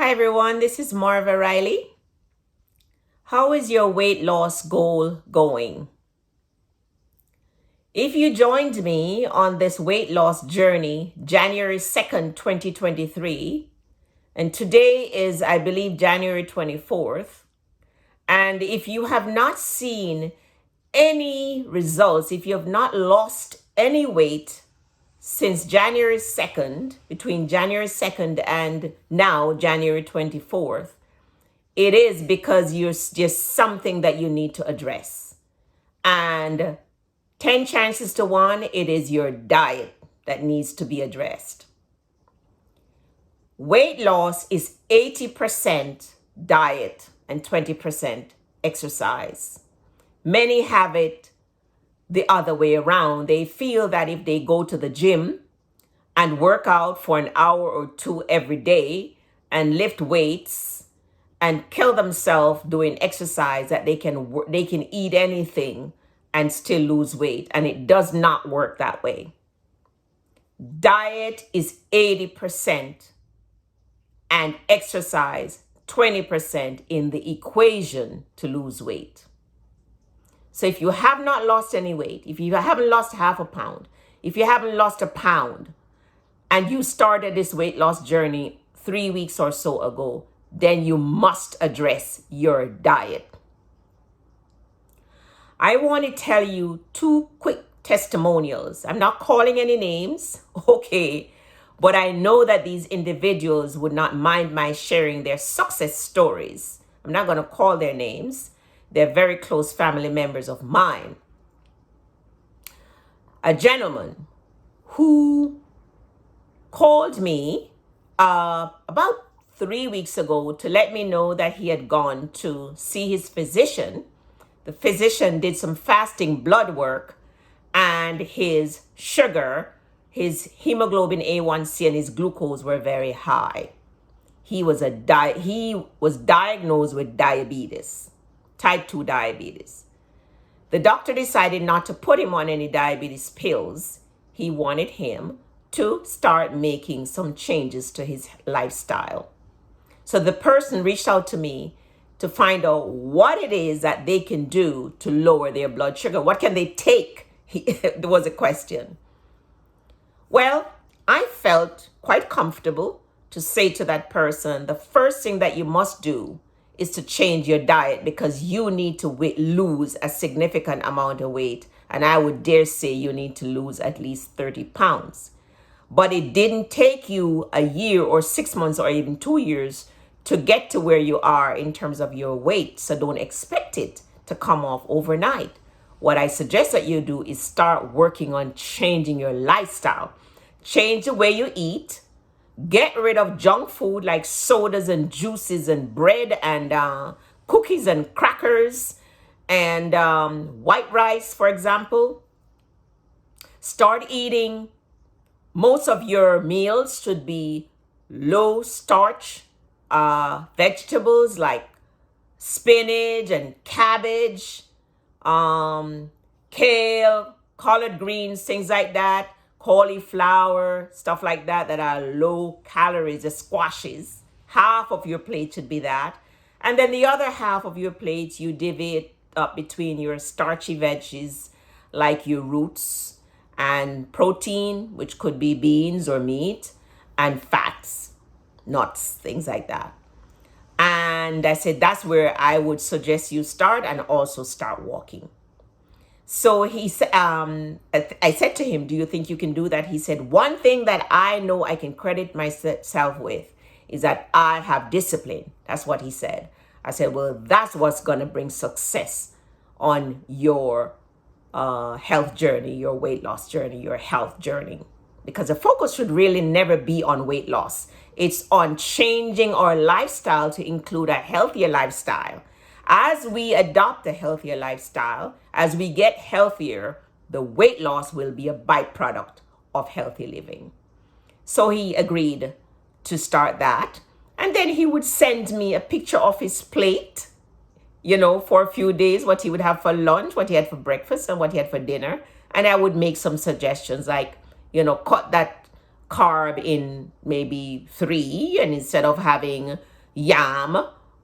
Hi everyone, this is Marva Riley. How is your weight loss goal going? If you joined me on this weight loss journey January 2nd, 2023, and today is, I believe, January 24th, and if you have not seen any results, if you have not lost any weight since January 2nd, between January 2nd and now, January 24th, it is because you're just something that you need to address. And 10 chances to 1, it is your diet that needs to be addressed. Weight loss is 80% diet and 20% exercise. Many have it the other way around. They feel that if they go to the gym and work out for an hour or two every day and lift weights and kill themselves doing exercise, that they can eat anything and still lose weight. And it does not work that way. Diet is 80% and exercise 20% in the equation to lose weight. So if you have not lost any weight, if you haven't lost half a pound, if you haven't lost a pound, and you started this weight loss journey 3 weeks or so ago, then you must address your diet. I want to tell you 2 quick testimonials. I'm not calling any names, okay, but I know that these individuals would not mind my sharing their success stories. I'm not going to call their names. They're very close family members of mine. A gentleman who called me about 3 weeks ago to let me know that he had gone to see his physician. The physician did some fasting blood work, and his sugar, his hemoglobin A1C, and his glucose were very high. He was diagnosed with diabetes, type 2 diabetes. The doctor decided not to put him on any diabetes pills. He wanted him to start making some changes to his lifestyle. So the person reached out to me to find out what it is that they can do to lower their blood sugar. What can they take? There was a question. Well, I felt quite comfortable to say to that person, the first thing that you must do is to change your diet, because you need to lose a significant amount of weight. And I would dare say you need to lose at least 30 pounds. But it didn't take you a year or 6 months or even 2 years to get to where you are in terms of your weight. So don't expect it to come off overnight. What I suggest that you do is start working on changing your lifestyle. Change the way you eat. Get rid of junk food like sodas and juices and bread and cookies and crackers and white rice, for example. Start eating. Most of your meals should be low starch vegetables like spinach and cabbage, kale, collard greens, things like that, cauliflower, stuff like that are low calories, the squashes. Half of your plate should be that. And then the other half of your plate, you divvy it up between your starchy veggies like your roots, and protein, which could be beans or meat, and fats, nuts, things like that. And I said, that's where I would suggest you start, and also start walking. So I said to him, do you think you can do that? He said, one thing that I know I can credit myself with is that I have discipline. That's what he said. I said, well, that's what's going to bring success on your health journey, your weight loss journey, your health journey. Because the focus should really never be on weight loss. It's on changing our lifestyle to include a healthier lifestyle. As we adopt a healthier lifestyle, as we get healthier, the weight loss will be a byproduct of healthy living. So he agreed to start that. And then he would send me a picture of his plate, for a few days, what he would have for lunch, what he had for breakfast, and what he had for dinner. And I would make some suggestions like, cut that carb in maybe 3, and instead of having yam,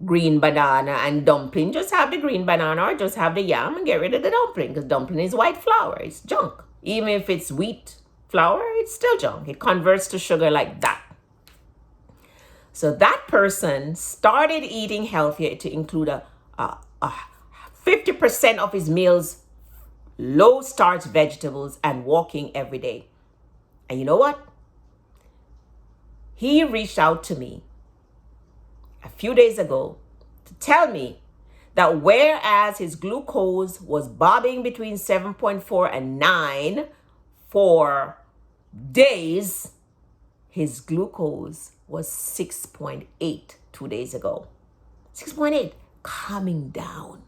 green banana, and dumpling. Just have the green banana or just have the yam and get rid of the dumpling, because dumpling is white flour. It's junk. Even if it's wheat flour, it's still junk. It converts to sugar like that. So that person started eating healthier to include a 50% of his meals low starch vegetables and walking every day. And you know what? He reached out to me a few days ago to tell me that whereas his glucose was bobbing between 7.4 and 9 for days, his glucose was 6.8 2 days ago. 6.8, coming down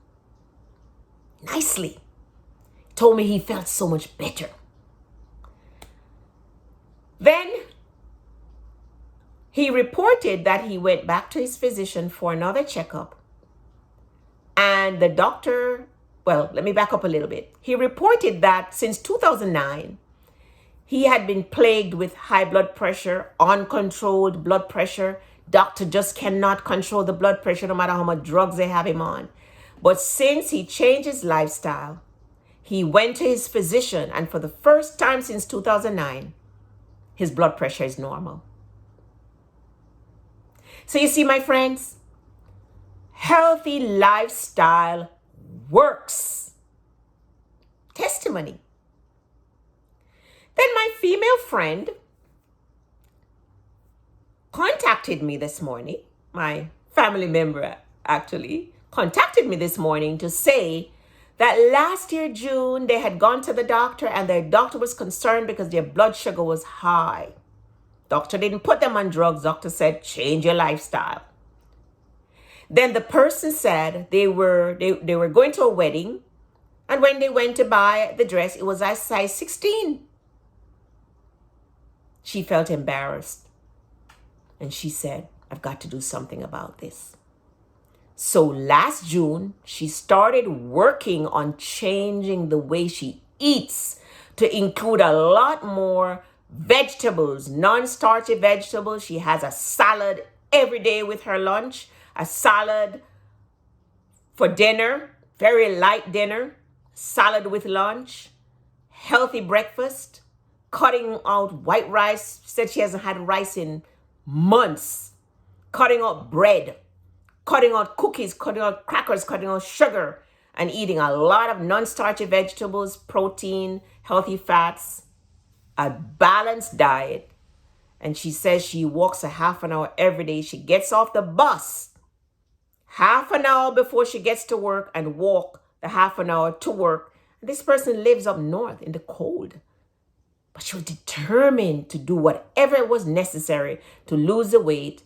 nicely. Told me he felt so much better. Then he reported that he went back to his physician for another checkup. And the doctor, well, let me back up a little bit. He reported that since 2009, he had been plagued with high blood pressure, uncontrolled blood pressure. Doctor just cannot control the blood pressure no matter how much drugs they have him on. But since he changed his lifestyle, he went to his physician, and for the first time since 2009, his blood pressure is normal. So you see, my friends, healthy lifestyle works. Testimony. Then my female friend contacted me this morning. My family member actually contacted me this morning to say that last year, June, they had gone to the doctor and their doctor was concerned because their blood sugar was high. Doctor didn't put them on drugs. Doctor said, change your lifestyle. Then the person said they were going to a wedding, and when they went to buy the dress, it was a size 16. She felt embarrassed. And she said, I've got to do something about this. So last June, she started working on changing the way she eats to include a lot more vegetables, non-starchy vegetables. She has a salad every day with her lunch, a salad for dinner, very light dinner, salad with lunch, healthy breakfast, cutting out white rice. Said she hasn't had rice in months, cutting out bread, cutting out cookies, cutting out crackers, cutting out sugar, and eating a lot of non-starchy vegetables, protein, healthy fats, a balanced diet. And she says she walks a half an hour every day. She gets off the bus half an hour before she gets to work and walk the half an hour to work. And this person lives up north in the cold. But she was determined to do whatever was necessary to lose the weight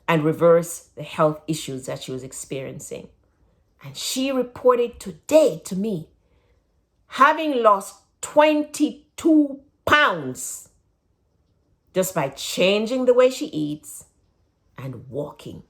and reverse the health issues that she was experiencing. And she reported today to me having lost 22 pounds just by changing the way she eats and walking.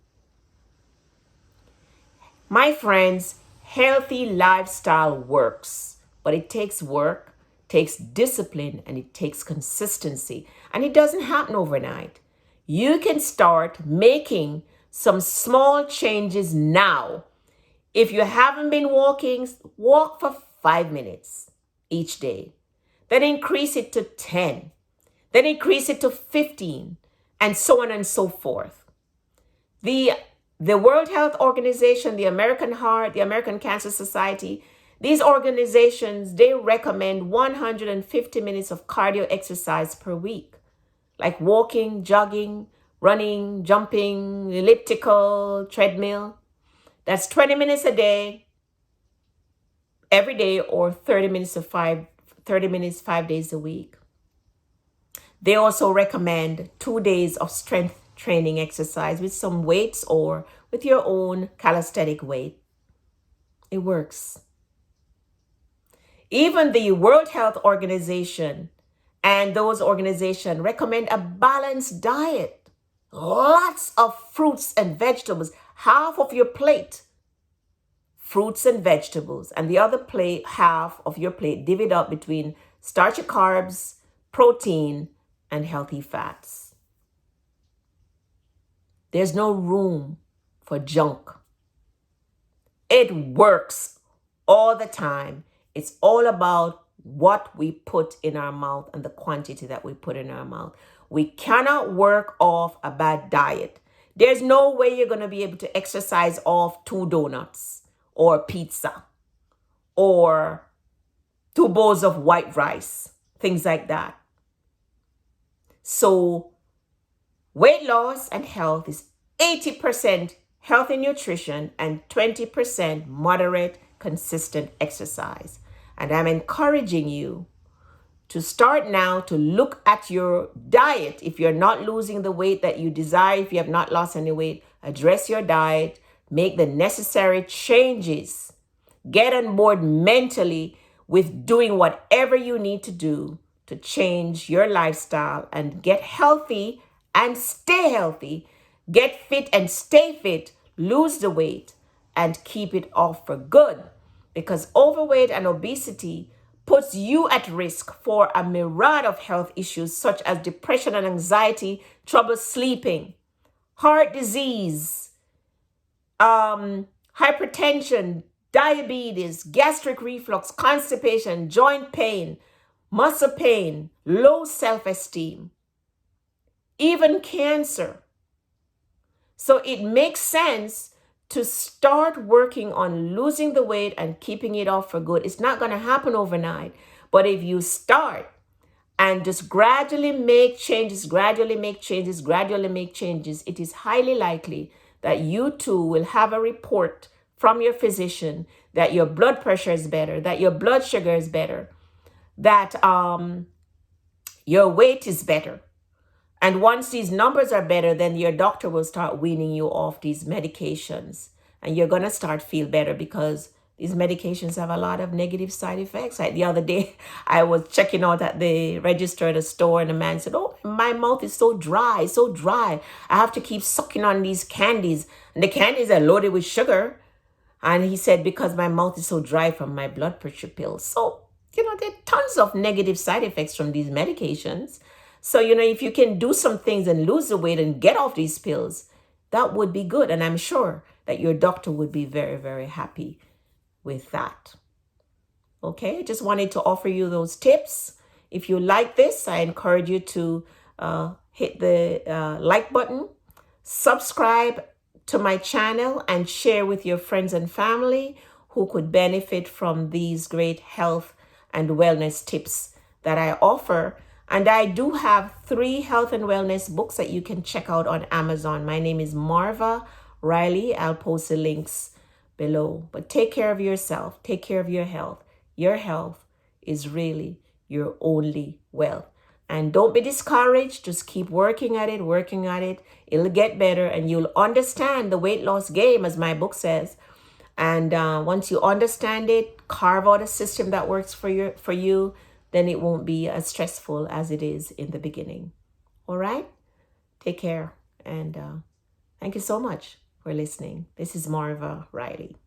My friends, healthy lifestyle works, but it takes work, takes discipline, and it takes consistency. And it doesn't happen overnight. You can start making some small changes now. If you haven't been walking, walk for 5 minutes each day. Then increase it to 10. Then increase it to 15, and so on and so forth. The World Health Organization, the American Heart, the American Cancer Society, these organizations, they recommend 150 minutes of cardio exercise per week, like walking, jogging, running, jumping, elliptical, treadmill. That's 20 minutes a day, every day, or 30 minutes 5 days a week. They also recommend 2 days of strength training exercise with some weights or with your own calisthenic weight. It works. Even the World Health Organization and those organizations recommend a balanced diet. Lots of fruits and vegetables, half of your plate, fruits and vegetables, and the other half of your plate divvied up between starchy carbs, protein, and healthy fats. There's no room for junk. It works all the time. It's all about what we put in our mouth and the quantity that we put in our mouth. We cannot work off a bad diet. There's no way you're going to be able to exercise off 2 donuts or pizza or 2 bowls of white rice, things like that. So weight loss and health is 80% healthy nutrition and 20% moderate, consistent exercise. And I'm encouraging you to start now to look at your diet. If you're not losing the weight that you desire, if you have not lost any weight, address your diet, make the necessary changes, get on board mentally with doing whatever you need to do to change your lifestyle and get healthy and stay healthy, get fit and stay fit, lose the weight and keep it off for good. Because overweight and obesity puts you at risk for a myriad of health issues such as depression and anxiety, trouble sleeping, heart disease, hypertension, diabetes, gastric reflux, constipation, joint pain, muscle pain, low self-esteem, even cancer. So it makes sense to start working on losing the weight and keeping it off for good. It's not going to happen overnight. But if you start and just gradually make changes, it is highly likely that you too will have a report from your physician that your blood pressure is better, that your blood sugar is better, that your weight is better. And once these numbers are better, then your doctor will start weaning you off these medications. And you're going to start feel better because these medications have a lot of negative side effects. Like the other day, I was checking out at the register at a store and the man said, "Oh, my mouth is so dry, so dry. I have to keep sucking on these candies. And the candies are loaded with sugar." And he said, "Because my mouth is so dry from my blood pressure pills." So, there are tons of negative side effects from these medications. So, if you can do some things and lose the weight and get off these pills, that would be good. And I'm sure that your doctor would be very, very happy with that. Okay, I just wanted to offer you those tips. If you like this, I encourage you to hit the like button, subscribe to my channel, and share with your friends and family who could benefit from these great health and wellness tips that I offer. And I do have 3 health and wellness books that you can check out on Amazon. My name is Marva Riley. I'll post the links below. But take care of yourself. Take care of your health. Your health is really your only wealth. And don't be discouraged. Just keep working at it, working at it. It'll get better and you'll understand the weight loss game, as my book says. And once you understand it, carve out a system that works for you, then it won't be as stressful as it is in the beginning. All right? Take care. And thank you so much for listening. This is Marva Riley.